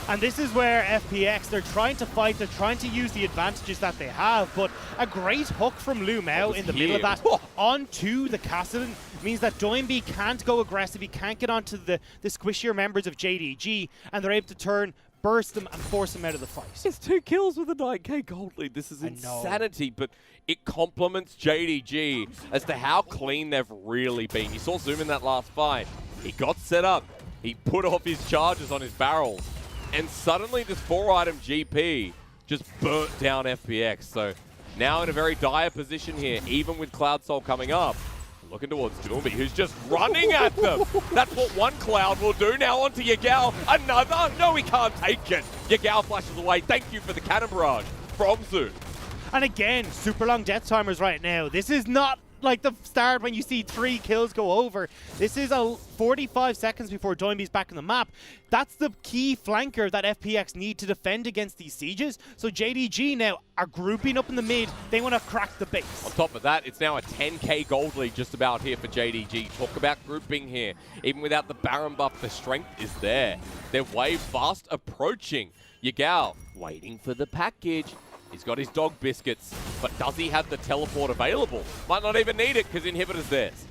And this is where FPX, they're trying to fight, they're trying to use the advantages that they have, but a great hook from LvMao in the middle of that onto the Kassadin means that Doinb can't go aggressive, he can't get onto the squishier members of JDG, and they're able to turn, burst them, and force them out of the fight. It's 2 kills with a 9k gold lead. This is insanity, but it complements JDG as to how clean they've really been. You saw Zoom in that last fight. He got set up. He put off his charges on his barrels. And suddenly this 4-item GP just burnt down FPX. So now in a very dire position here, even with Cloud Soul coming up. Looking towards Doinb, who's just running at them. That's what one Cloud will do. Now onto Yagao. Another. No, he can't take it. Yagao flashes away. Thank you for the Cannon Barrage from Zoom. And again, super long death timers right now. This is not like the start when you see 3 kills go over. This is a 45 seconds before Doinb's back on the map. That's the key flanker that FPX need to defend against these sieges. So JDG now are grouping up in the mid. They want to crack the base. On top of that, it's now a 10k gold lead just about here for JDG. Talk about grouping here. Even without the Baron buff, the strength is there. Their wave fast approaching. Yagao waiting for the package. He's got his dog biscuits, but does he have the teleport available? Might not even need it because inhibitor's theirs.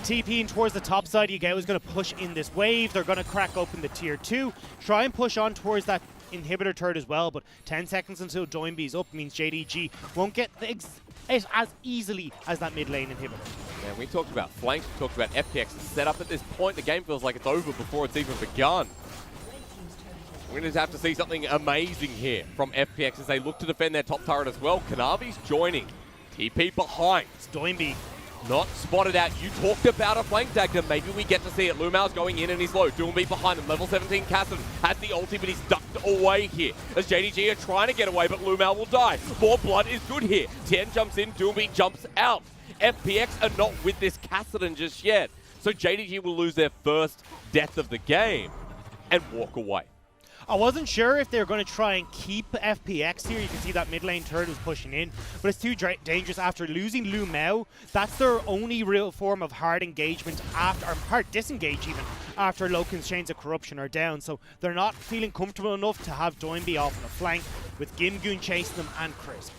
TPing towards the top side, Yagao is going to push in this wave. They're going to crack open the tier 2. Try and push on towards that inhibitor turret as well, but 10 seconds until Doinb's up means JDG won't get it as easily as that mid lane inhibitor. And we talked about flanks, we talked about FPX's setup. At this point, the game feels like it's over before it's even begun. We're going to have to see something amazing here from FPX as they look to defend their top turret as well. Kanavi's joining. TP behind. It's Doinb. Not spotted out. You talked about a flank dagger. Maybe we get to see it. LvMao's going in and he's low. Doinb behind him. Level 17 Kassadin has the ulti, but he's ducked away here. As JDG are trying to get away, but LvMao will die. More blood is good here. Tian jumps in. Doinb jumps out. FPX are not with this Kassadin just yet. So JDG will lose their first death of the game and walk away. I wasn't sure if they were going to try and keep FPX here. You can see that mid lane turret was pushing in, but it's too dangerous after losing LvMao. That's their only real form of hard engagement after, or hard disengage even, after Loken's Chains of Corruption are down. So they're not feeling comfortable enough to have Doinb off on the flank with Gimgoon chasing them and Crisp.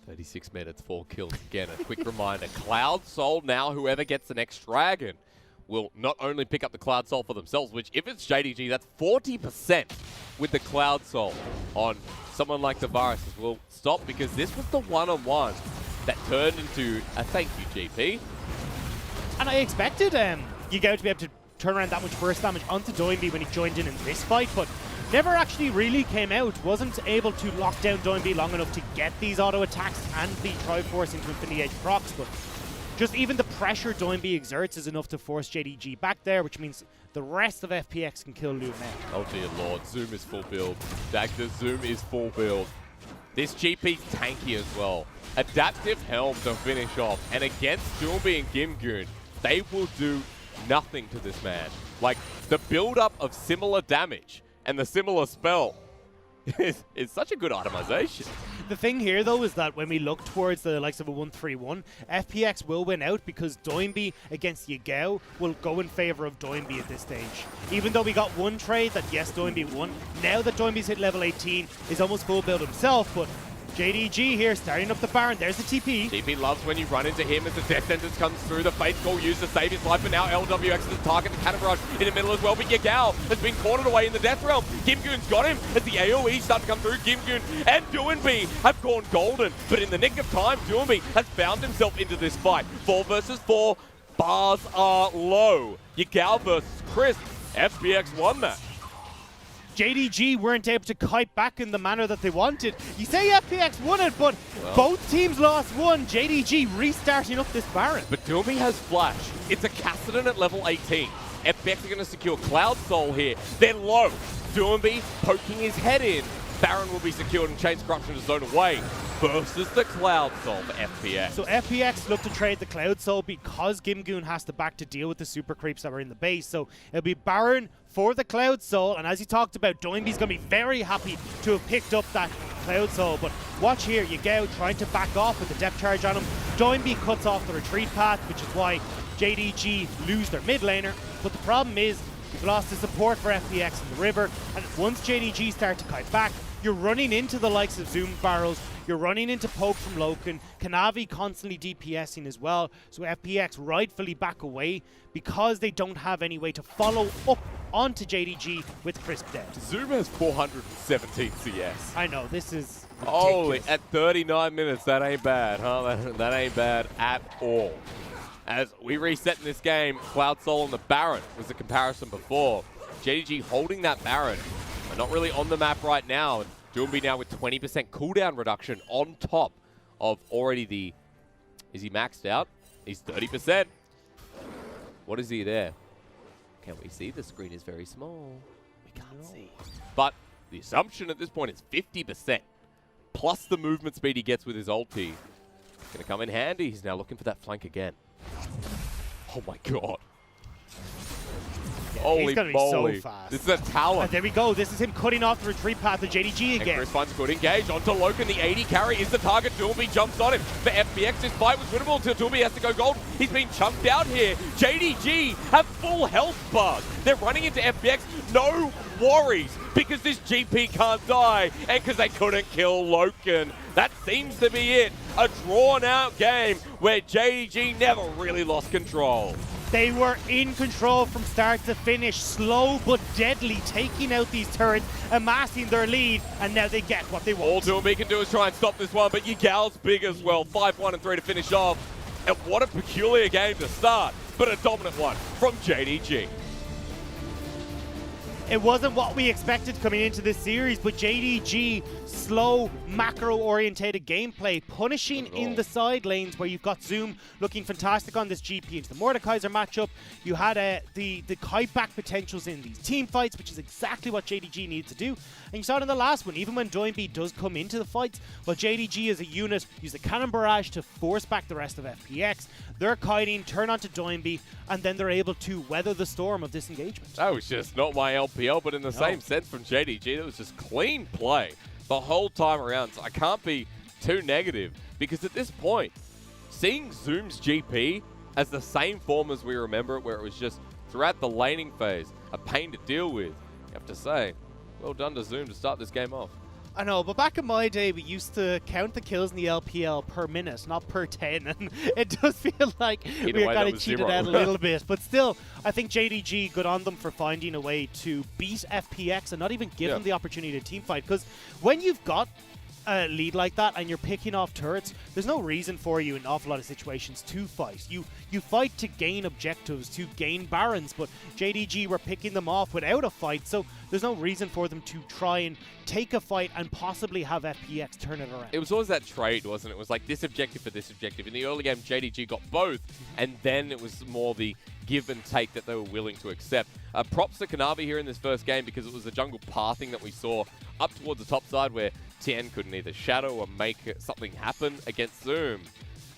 36 minutes, 4 kills. Again, a quick reminder, Cloud Soul now, whoever gets the next Dragon will not only pick up the Cloud Soul for themselves, which if it's JDG, that's 40% with the Cloud Soul on someone like the Varus. Will stop because this was the one-on-one that turned into a thank you, GP. And I expected Yagao to be able to turn around that much burst damage onto Doinb when he joined in this fight, but never actually really came out. Wasn't able to lock down Doinb long enough to get these auto attacks and the Triforce into Infinity Edge procs, but just even the pressure Doinb exerts is enough to force JDG back there, which means the rest of FPX can kill LvMao. Oh dear lord, Zoom is full build. Dagda, Zoom is full build. This GP's tanky as well. Adaptive Helm to finish off. And against Doinb and Gimgoon, they will do nothing to this man. Like, the build-up of similar damage and the similar spell is such a good itemization. The thing here, though, is that when we look towards the likes of a 1-3-1, FPX will win out because Doinb against Yagao will go in favor of Doinb at this stage. Even though we got one trade that, yes, Doinb won, now that Doinb's hit level 18, is almost full build himself, but JDG here starting up the Baron. There's the TP. TP loves when you run into him as the death sentence comes through. The Fate Call used to save his life, but now Lwx is the target. The Cannon Barrage in the middle as well, but Yagao has been cornered away in the Death Realm. Gimgoon's got him as the AoE start to come through. Gimgoon and Doinb have gone golden, but in the nick of time, Doinb has found himself into this fight. 4 versus 4. Bars are low. Yagao versus Chris. FPX won that. JDG weren't able to kite back in the manner that they wanted. You say FPX won it, but both teams lost one. JDG restarting up this Baron. But Doinb has Flash. It's a Kassadin at level 18. FPX are going to secure Cloud Soul here. They're low. Doinb poking his head in. Baron will be secured and Chains Corruption to zone away versus the Cloud Soul for FPX. So FPX look to trade the Cloud Soul because Gimgoon has to back to deal with the super creeps that were in the base. So it'll be Baron for the Cloud Soul, and as you talked about, Doinb's going to be very happy to have picked up that Cloud Soul. But watch here, Yagao trying to back off with the depth charge on him. Doinb cuts off the retreat path, which is why JDG lose their mid laner. But the problem is, you've lost the support for FPX in the river, and once JDG start to kite back, you're running into the likes of Zoom Barrels, you're running into poke from Loken, Kanavi constantly DPSing as well, so FPX rightfully back away because they don't have any way to follow up onto JDG with Crisp dead. Zoom has 417 CS. I know, this is ridiculous. Holy, at 39 minutes, that ain't bad, huh? That ain't bad at all. As we reset in this game, Cloud Soul and the Baron was the comparison before. JDG holding that Baron. They're not really on the map right now. And Doinb now with 20% cooldown reduction on top of already the... Is he maxed out? He's 30%. What is he there? Can we see? The screen is very small. We can't see. But the assumption at this point is 50%. Plus the movement speed he gets with his ulti. It's going to come in handy. He's now looking for that flank again. Oh my god. Yeah, holy he's gonna moly. be so fast. This is a talent. And there we go. This is him cutting off the retreat path of JDG again. And Chris finds a good engage onto Loken. The 80 carry is the target. Doinb jumps on him. For FPX, this fight was winnable until Doinb has to go gold. He's been chunked out here. JDG have full health bars. They're running into FPX. No worries, because this GP can't die and because they couldn't kill Loken. That seems to be it. A drawn-out game where JDG never really lost control. They were in control from start to finish, slow but deadly, taking out these turrets, amassing their lead, and now they get what they want. All Doinb can do is try and stop this one, but Yagao's big as well. 5-1 and 3 to finish off. And what a peculiar game to start, but a dominant one from JDG. It wasn't what we expected coming into this series, but JDG, slow, macro-orientated gameplay, punishing in the side lanes where you've got Zoom looking fantastic on this GP into the Mordekaiser matchup. You had the kite back potentials in these team fights, which is exactly what JDG needs to do. And you saw it in the last one, even when Doinb does come into the fights, well, JDG as a unit use the Cannon Barrage to force back the rest of FPX. They're kiting, turn onto Doinb, and then they're able to weather the storm of this engagement. That was just not my LPL, but in the same sense from JDG, it was just clean play the whole time around. So I can't be too negative, because at this point, seeing Zoom's GP as the same form as we remember it, where it was just throughout the laning phase, a pain to deal with, you have to say, well done to Zoom to start this game off. I know, but back in my day, we used to count the kills in the LPL per minute, not per 10, and it does feel like we kind of cheated out a little bit. But still, I think JDG, good on them for finding a way to beat FPX and not even give them the opportunity to teamfight. Because when you've got a lead like that and you're picking off turrets, there's no reason for you in an awful lot of situations to fight. You fight to gain objectives, to gain barons, but JDG were picking them off without a fight, so there's no reason for them to try and take a fight and possibly have FPX turn it around. It was always that trade, wasn't it? It was like this objective for this objective. In the early game, JDG got both, and then it was more the give and take that they were willing to accept. Props to Kanavi here in this first game, because it was the jungle pathing that we saw up towards the top side where Tian couldn't either shadow or make something happen against Zoom.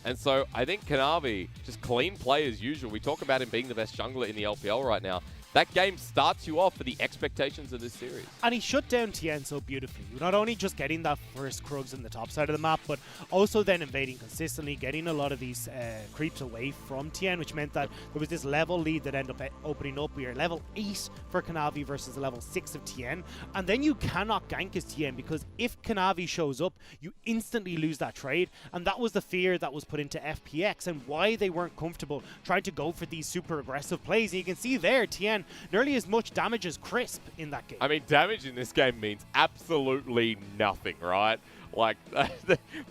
And so I think Kanavi, just clean play as usual. We talk about him being the best jungler in the LPL right now. that game starts you off for the expectations of this series. And he shut down Tian so beautifully. Not only just getting that first Krugs in the top side of the map, but also then invading consistently, getting a lot of these creeps away from Tian, which meant that there was this level lead that ended up opening up. We are level 8 for Kanavi versus the level 6 of Tian. And then you cannot gank as Tian, because if Kanavi shows up, you instantly lose that trade. And that was the fear that was put into FPX and why they weren't comfortable trying to go for these super aggressive plays. And you can see there, Tian nearly as much damage as Crisp in that game. I mean, damage in this game means absolutely nothing, right? Like,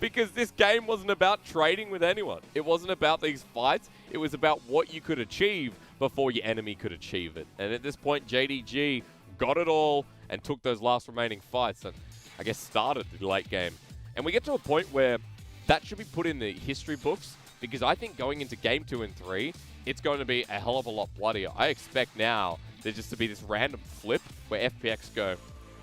because this game wasn't about trading with anyone. It wasn't about these fights. It was about what you could achieve before your enemy could achieve it. And at this point, JDG got it all and took those last remaining fights and I guess started the late game. And we get to a point where that should be put in the history books, because I think going into game 2 and 3, it's going to be a hell of a lot bloodier. I expect now there just to be this random flip where FPX go,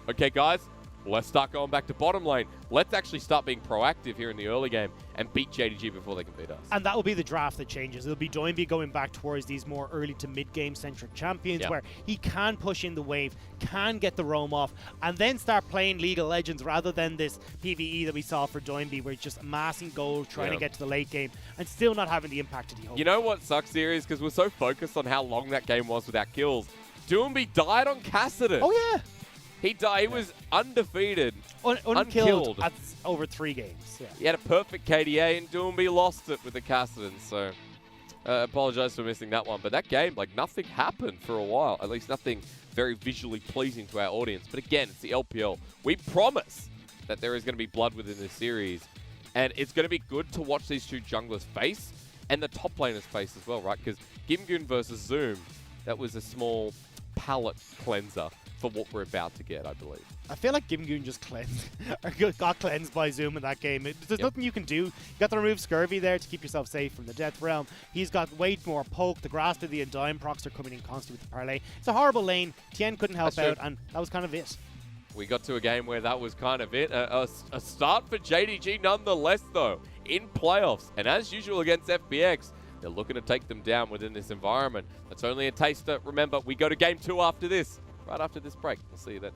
okay guys, let's start going back to bottom lane. Let's actually start being proactive here in the early game and beat JDG before they can beat us. And that will be the draft that changes. It'll be Doinb going back towards these more early to mid-game centric champions where he can push in the wave, can get the roam off, and then start playing League of Legends rather than this PvE that we saw for Doinb where he's just amassing gold, trying to get to the late game, and still not having the impact that he hoped. You know what sucks here is because we're so focused on how long that game was without kills. Doinb died on Kassadin. Oh yeah. He died. He was undefeated, unkilled at over 3 games. Yeah. He had a perfect KDA, and Doinb lost it with the Kassadin. So, apologize for missing that one. But that game, like, nothing happened for a while. At least nothing very visually pleasing to our audience. But again, it's the LPL. We promise that there is going to be blood within this series, and it's going to be good to watch these two junglers face and the top laners face as well, right? Because Gimgoon versus Zoom, that was a small palate cleanser for what we're about to get, I believe. I feel like Gimgoon just got cleansed by Zoom in that game. There's nothing you can do. You got to remove Scurvy there to keep yourself safe from the Death Realm. He's got way more poke. The Grasp of the Undying procs are coming in constantly with the Parlay. It's a horrible lane. Tian couldn't help out, and that was kind of it. We got to a game where that was kind of it. A start for JDG nonetheless, though, in playoffs. And as usual against FPX, they're looking to take them down within this environment. That's only a taster. Remember, we go to game 2 after this. Right after this break. We'll see you then.